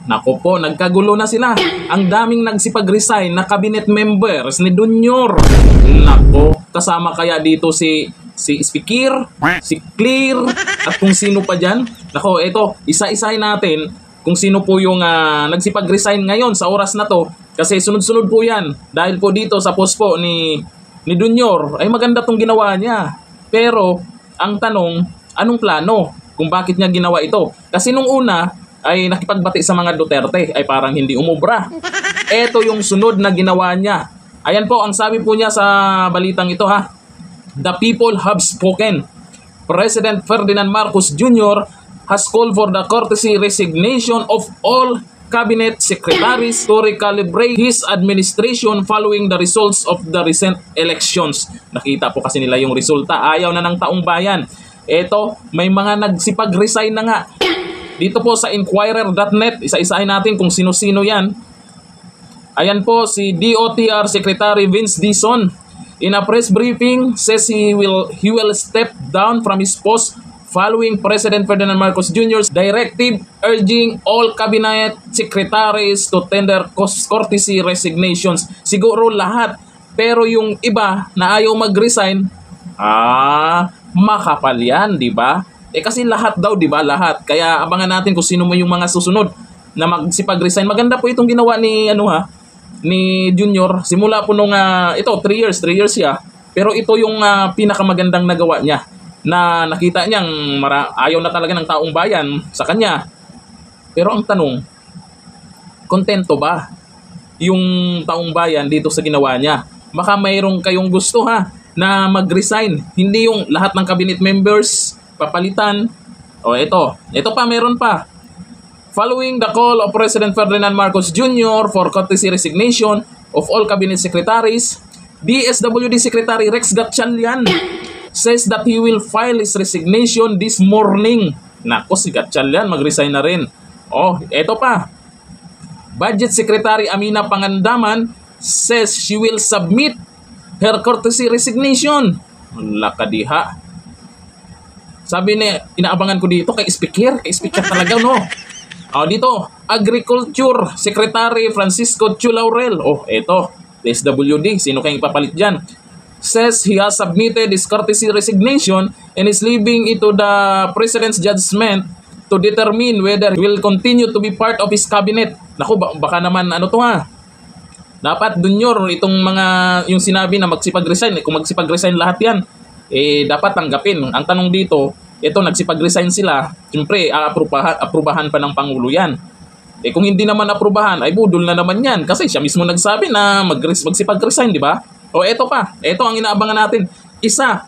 Nako po, nagkagulo na sila. Ang daming nagsipag-resign na cabinet members ni Junior. Nako, kasama kaya dito si Speaker, si Clear, at kung sino pa dyan. Nako, eto, isa-isahin natin kung sino po yung nagsipag-resign ngayon sa oras na to. Kasi sunod-sunod po yan. Dahil po dito sa post po ni Junior, ay maganda tong ginawa niya. Pero, ang tanong, anong plano kung bakit niya ginawa ito? Kasi nung una, ay nakipagbati sa mga Duterte, ay parang hindi umubra. Ito yung sunod na ginawa niya. Ayan po, ang sabi po niya sa balitang ito ha. The people have spoken. President Ferdinand Marcos Jr. has called for the courtesy resignation of all cabinet secretaries to recalibrate his administration following the results of the recent elections. Nakita po kasi nila yung resulta. Ayaw na ng taong bayan. Ito, may mga nagsipag-resign na nga. Dito po sa Inquirer.net, isa-isahin natin kung sino-sino yan. Ayan po, si DOTR Secretary Vince Dizon. In a press briefing, says he will step down from his post following President Ferdinand Marcos Jr.'s directive urging all cabinet secretaries to tender courtesy resignations. Siguro lahat. Pero yung iba na ayaw mag-resign, makapal yan, di ba? Kasi lahat daw, di ba? Lahat. Kaya abangan natin kung sino mo yung mga susunod na magsipag-resign. Maganda po itong ginawa ni ni Junior. Simula po nung 3 years siya. Pero ito yung pinakamagandang nagawa niya. Na nakita niyang ayaw na talaga ng taong bayan sa kanya. Pero ang tanong, kontento ba yung taong bayan dito sa ginawa niya? Baka mayroong kayong gusto na mag-resign. Hindi yung lahat ng cabinet members papalitan. Ito pa, meron pa. Following the call of President Ferdinand Marcos Jr. for courtesy resignation of all cabinet secretaries, DSWD Secretary Rex Gatchalian says that he will file his resignation this morning. Nako, si Gatchalian mag-resign na rin. Ito pa. Budget Secretary Amina Pangandaman says she will submit her courtesy resignation. Lakadiha. Sabi ni, inaabangan ko dito kay Speaker talaga, no? Dito, Agriculture Secretary Francisco Chu Laurel. Ito, SWD, sino kayong ipapalit dyan? Says he has submitted his courtesy resignation and is leaving it to the President's judgment to determine whether he will continue to be part of his cabinet. Naku, baka naman dapat Junior, itong yung sinabi na magsipag-resign, kung magsipag-resign lahat yan, dapat tanggapin. Ang tanong dito, ito nagsipag-resign sila, siyempre aprubahan pa ng Pangulo yan. Kung hindi naman aprubahan, ay budol na naman yan. Kasi siya mismo nagsabi na magsipag-resign, di ba? Ito pa, ito ang inaabangan natin. Isa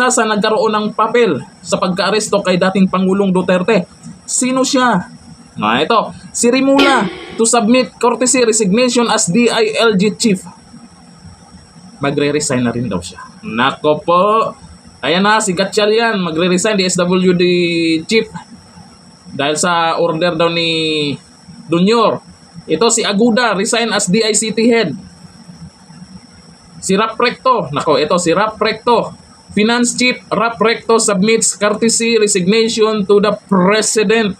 sa nagkaroon ng papel sa pagka-aresto kay dating Pangulong Duterte. Sino siya? Ito, si Rimula to submit courtesy resignation as DILG chief. Magre-resign na rin daw siya. Nako po. Ayan na, si Gatchalian magre-resign, DSWD chief. Dahil sa order daw ni Junior. Ito si Aguda, resign as DICT head. Si Rap Recto. Nako, ito si Rap Recto. Finance chief Rap Recto submits courtesy resignation to the President.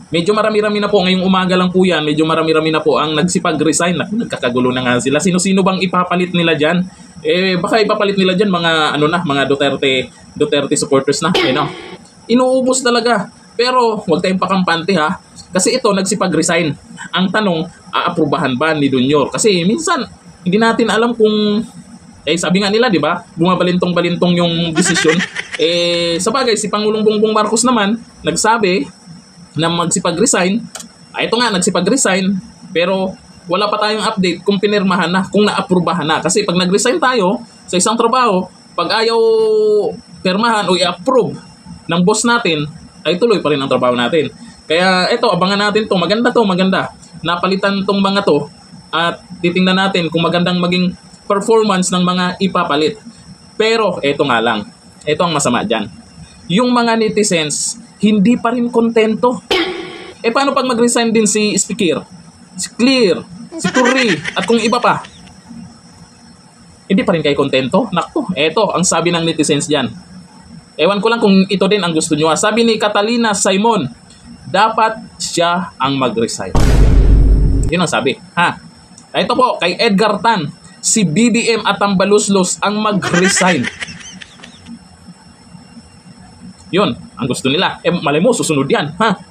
Medyo marami-rami na po. Ngayong umaga lang po yan. Medyo marami-rami na po ang nagsipag-resign. Nagkakagulo na nga sila. Sino-sino bang ipapalit nila dyan? Baka ipapalit nila dyan mga, mga Duterte supporters na. Inuubos talaga. Pero, huwag tayong pakampante Kasi ito, nagsipag-resign. Ang tanong, aaprubahan ba ni Junior? Kasi minsan, hindi natin alam kung... sabi nga nila, di ba? Bumabalintong-balintong yung desisyon. Sa bagay, si Pangulong Bongbong Marcos naman, nagsabi na magsipag-resign. Ito nga, nagsipag-resign. Pero wala pa tayong update kung pinirmahan na, kung naaprubahan na. Kasi pag nag-resign tayo sa isang trabaho, pag ayaw pirmahan o i-approve ng boss natin, ay tuloy pa rin ang trabaho natin. Kaya ito, abangan natin to. Maganda. Napalitan tong mga to at titingnan natin kung magandang maging performance ng mga ipapalit. Pero ito nga lang. Ito ang masama dyan. Yung mga netizens, hindi pa rin kontento. Paano pag mag-resign din si Speaker, si Clear, si Turi, at kung iba pa? Hindi pa rin kayo kontento? Naku, eto ang sabi ng netizens dyan. Ewan ko lang kung ito din ang gusto nyo. Sabi ni Catalina Simon, dapat siya ang mag-resign. Yun ang sabi. Ha? Ito po, kay Edgar Tan, si BBM at Tambaluslos ang mag-resign. Yun, ang gusto nila. Malay mo, susunod yan. Ha?